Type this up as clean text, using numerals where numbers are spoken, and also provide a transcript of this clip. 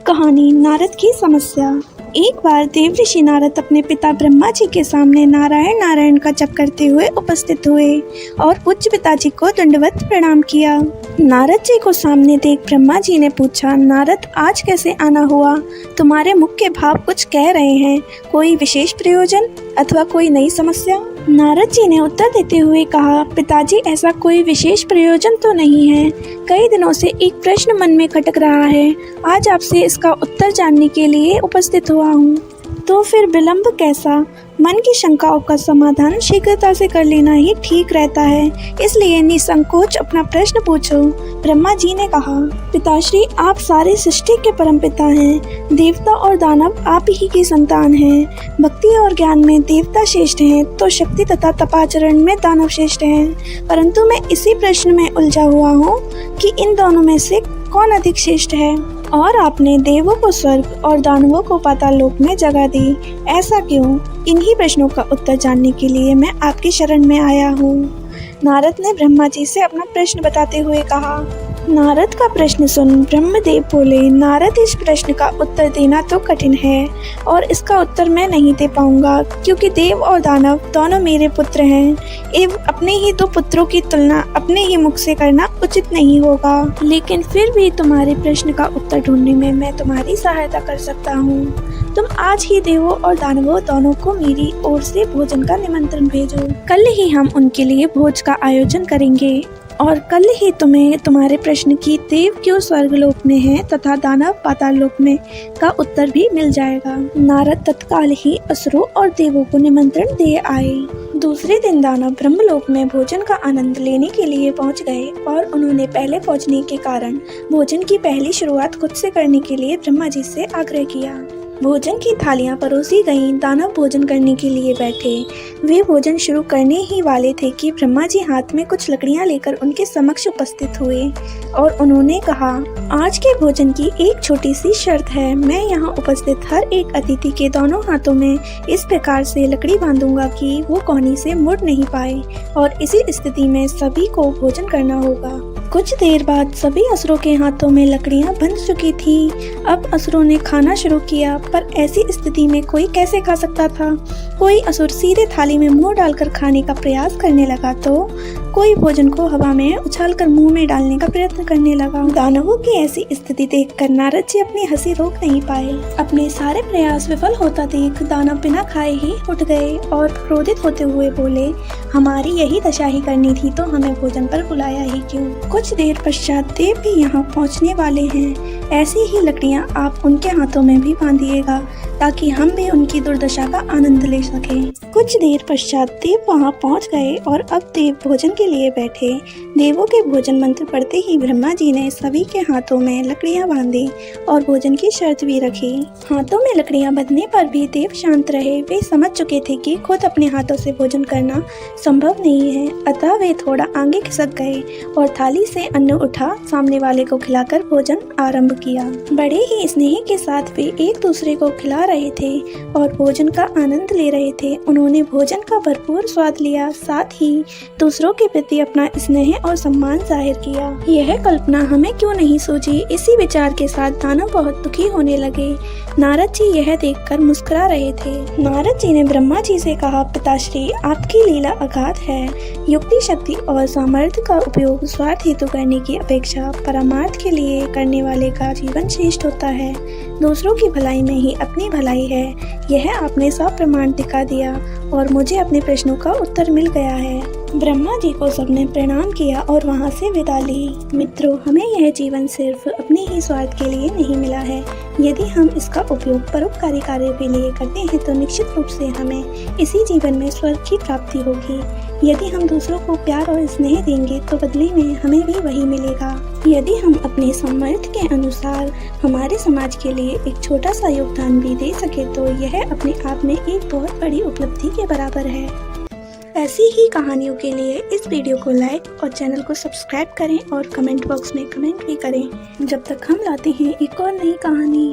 कहानी नारद की समस्या। एक बार देव ऋषि नारद अपने पिता ब्रह्मा जी के सामने नारायण नारायण का जप करते हुए उपस्थित हुए और पूज्य पिताजी को दंडवत प्रणाम किया। नारद जी को सामने देख ब्रह्मा जी ने पूछा, नारद आज कैसे आना हुआ? तुम्हारे मुख के भाव कुछ कह रहे हैं, कोई विशेष प्रयोजन अथवा कोई नई समस्या? नारद जी ने उत्तर देते हुए कहा, पिताजी ऐसा कोई विशेष प्रयोजन तो नहीं है। कई दिनों से एक प्रश्न मन में खटक रहा है, आज आपसे इसका उत्तर जानने के लिए उपस्थित हुआ हूँ। तो फिर विलंब कैसा? मन की शंकाओं का समाधान शीघ्रता से कर लेना ही ठीक रहता है, इसलिए निसंकोच अपना प्रश्न पूछो। ब्रह्मा जी ने कहा, पिताश्री आप सारी सृष्टि के परमपिता हैं, देवता और दानव आप ही की संतान हैं। भक्ति और ज्ञान में देवता श्रेष्ठ हैं तो शक्ति तथा तपाचरण में दानव श्रेष्ठ हैं, परंतु मैं इसी प्रश्न में उलझा हुआ हूँ कि इन दोनों में से कौन अधिक श्रेष्ठ है? और आपने देवों को स्वर्ग और दानवों को पाताल लोक में जगह दी, ऐसा क्यों? इन्हीं प्रश्नों का उत्तर जानने के लिए मैं आपकी शरण में आया हूँ। नारद ने ब्रह्मा जी से अपना प्रश्न बताते हुए कहा। नारद का प्रश्न सुन ब्रह्मदेव बोले, नारद इस प्रश्न का उत्तर देना तो कठिन है और इसका उत्तर मैं नहीं दे पाऊंगा, क्योंकि देव और दानव दोनों मेरे पुत्र हैं एवं अपने ही दो पुत्रों की तुलना अपने ही मुख से करना उचित नहीं होगा। लेकिन फिर भी तुम्हारे प्रश्न का उत्तर ढूंढने में मैं तुम्हारी सहायता कर सकता हूँ। तुम आज ही देवों और दानवों दोनों को मेरी ओर से भोजन का निमंत्रण भेजो। कल ही हम उनके लिए भोज का आयोजन करेंगे और कल ही तुम्हें तुम्हारे प्रश्न की देव क्यों स्वर्गलोक में है तथा दानव पाताल लोक में का उत्तर भी मिल जाएगा। नारद तत्काल ही असुरों और देवों को निमंत्रण दे आए। दूसरे दिन दानव ब्रह्मलोक में भोजन का आनंद लेने के लिए पहुंच गए और उन्होंने पहले पहुंचने के कारण भोजन की पहली शुरुआत खुद से करने के लिए ब्रह्मा जी से आग्रह किया। भोजन की थालियां परोसी गईं। दानव भोजन करने के लिए बैठे। वे भोजन शुरू करने ही वाले थे कि ब्रह्मा जी हाथ में कुछ लकड़ियां लेकर उनके समक्ष उपस्थित हुए और उन्होंने कहा, आज के भोजन की एक छोटी सी शर्त है। मैं यहाँ उपस्थित हर एक अतिथि के दोनों हाथों में इस प्रकार से लकड़ी बांधूंगा कि वो कोहनी से मुड़ नहीं पाए और इसी स्थिति में सभी को भोजन करना होगा। कुछ देर बाद सभी असुरों के हाथों में लकड़ियां बंध चुकी थी। अब असुरों ने खाना शुरू किया, पर ऐसी स्थिति में कोई कैसे खा सकता था? कोई असुर सीधे थाली में मुंह डालकर खाने का प्रयास करने लगा तो कोई भोजन को हवा में उछालकर मुंह में डालने का प्रयत्न करने लगा। दानवों की ऐसी स्थिति देखकर नारद जी अपनी हंसी रोक नहीं पाए। अपने सारे प्रयास विफल होता देख दानव बिना खाए ही उठ गए और क्रोधित होते हुए बोले, हमारी यही दशा ही करनी थी तो हमें भोजन पर बुलाया ही क्यों? कुछ देर पश्चात देव भी यहाँ पहुँचने वाले हैं। ऐसी ही लकड़ियाँ आप उनके हाथों में भी बांधिएगा ताकि हम भी उनकी दुर्दशा का आनंद ले सकें। कुछ देर पश्चात देव वहाँ पहुँच गए और अब देव भोजन के लिए बैठे। देवों के भोजन मंत्र पढ़ते ही ब्रह्मा जी ने सभी के हाथों में लकड़ियाँ बांधी और भोजन की शर्त भी रखी। हाथों में लकड़ियाँ बंधने पर भी देव शांत रहे। वे समझ चुके थे कि खुद अपने हाथों से भोजन करना संभव नहीं है, अतः वे थोड़ा आगे खिसक गए और थाली से अन्न उठा सामने वाले को खिलाकर भोजन आरंभ किया। बड़े ही स्नेह के साथ वे एक दूसरे को खिला रहे थे और भोजन का आनंद ले रहे थे। उन्होंने भोजन का भरपूर स्वाद लिया, साथ ही दूसरों के प्रति अपना स्नेह और सम्मान जाहिर किया। यह कल्पना हमें क्यों नहीं सूझी? इसी विचार के साथ दानव बहुत दुखी होने लगे। नारद जी यह देखकर मुस्कुरा रहे थे। नारद जी ने ब्रह्मा जी से कहा, पिताश्री आपकी लीला अगाध है। युक्ति शक्ति और सामर्थ्य का उपयोग स्वार्थ हेतु करने की अपेक्षा परमार्थ के लिए करने वाले का जीवन श्रेष्ठ होता है। दूसरों की भलाई में ही अपनी भलाई है। यह आपने सब प्रमाण दिखा दिया और मुझे अपने प्रश्नों का उत्तर मिल गया है। ब्रह्मा जी को सबने प्रणाम किया और वहां से विदा ली। मित्रों, हमें यह जीवन सिर्फ अपने ही स्वार्थ के लिए नहीं मिला है। यदि हम इसका उपयोग परोपकारी कार्य के लिए करते हैं तो निश्चित रूप से हमें इसी जीवन में स्वर्ग की प्राप्ति होगी। यदि हम दूसरों को प्यार और स्नेह देंगे तो बदले में हमें भी वही मिलेगा। यदि हम अपने सामर्थ्य के अनुसार हमारे समाज के लिए एक छोटा सा योगदान भी दे सके तो यह अपने आप में एक बहुत बड़ी उपलब्धि के बराबर है। ऐसी ही कहानियों के लिए इस वीडियो को लाइक और चैनल को सब्सक्राइब करें और कमेंट बॉक्स में कमेंट भी करें। जब तक हम लाते हैं एक और नई कहानी।